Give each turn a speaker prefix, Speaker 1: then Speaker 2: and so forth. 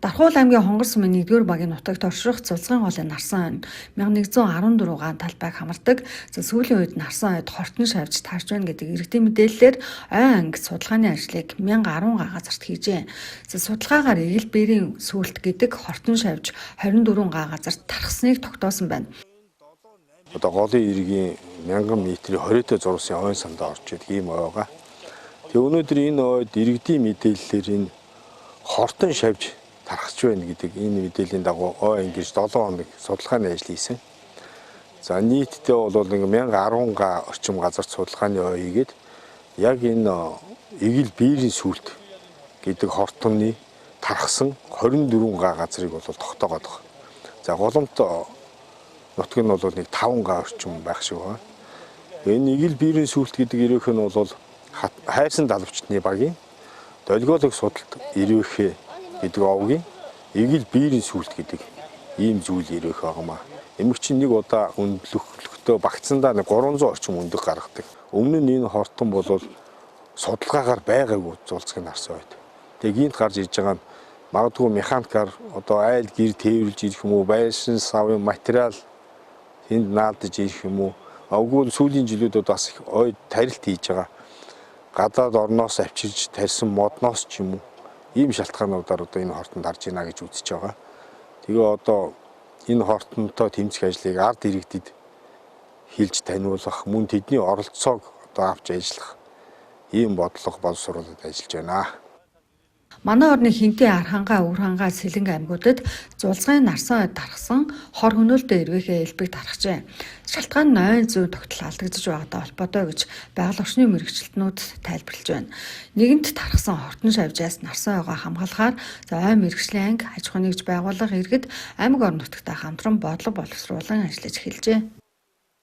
Speaker 1: Дархуул аймгийн Хонгор сумын 1-р багийн нутагт орших Цулцгын голын нарсан ойн 1114 гаан талбайг хамардаг. Сүүлийн үед нарсан ойд хортон шавьж тарж байна гэдэг иргэдийн мэдээллээр ойн анги судалгааны ажлыг 1010 га газарт хийжээ. Судалгаагаар эгэл бэрийн сүлт гэдэг хортон шавьж 24 га газарт тархсныг тогтоосон байна.
Speaker 2: Одоо голын иргэний 1000 метрийн 20-т зурсан ойн сандаа орж идэг ийм ой байгаа. Тэгээ өнөөдөр энэ ойд иргэдийн мэдээллээр энэ хортон шавьж тархаж байна гэдэг энэ мэдээллийн дагуу ой ангиж 7 хоног судалгааны ажил хийсэн. За нийтдээ бол 1010 га орчим газарт судалгааны ой хийгээд яг энэ эгэл бэрийн сүлт гэдэг хортонны тархсан 24 га газрыг бол тогтоогоод байгаа. За голомт нутаг нь бол нэг 5 га орчим байх шиг байна. Энэ эгэл бэрийн сүлт гэдэг ирэх нь бол хайрсан далавчтны багийн долгиолог судалт ирвэхэ гэдэг овгийн эгэл бэрийн сүлт гэдэг ийм зүйл ирэх байгаамаа. Эмэгчин нэг удаа өндлөхтөө багцсандаа 300 орчим өндөг гаргадаг. Өмнө нь энэ хортон бол судалгаагаар байгаагүй Цулцгын нарсан ойд. Тэгээ гинт гарч иж байгаа нь магадгүй механикаар одоо айл гэр тээвэрлж ирэх юм уу, байшин савын материал энд наадаж ирэх юм уу. Аггүй сүүлийн жилүүдэд бас их ойд тарилт хийж байгаа. Гадаад орноос авчирж тарьсан модноос ч юм уу ийм шалтгаануудаар одоо энэ хортонд харж байна гэж үзэж байгаа. Тэгээ одоо энэ хортонтой тэмцэх ажлыг ард иргэдэд хэлж таниулах, мөн тэдний оролцоог одоо авч ажиллах ийм бодлого боловсруулалт ажиллаж байна.
Speaker 1: Манай орны Хинтээ, Архангаа, Өвөрхангаа, Сэлэнг аймагуудад Цулцгын нарсан ойд тархсан хор хөнөөлтөй эрвээхээ элбэг тархжээ. Шалтгаан нь ойн зүй тогтол алдагдж байгаатай холбоотой гэж байгаль орчны мэрэгчлэтнүүд тайлбарлаж байна. Нэгэнт тархсан хортон шавьжаас нарсан ойгоо хамгаалахаар ойн мэрэгчлийн анги аж ахуй нэгж байгуулах иргэд аймаг орон нутагтаа хамтран бодлого боловсруулан ажиллаж эхэлжээ.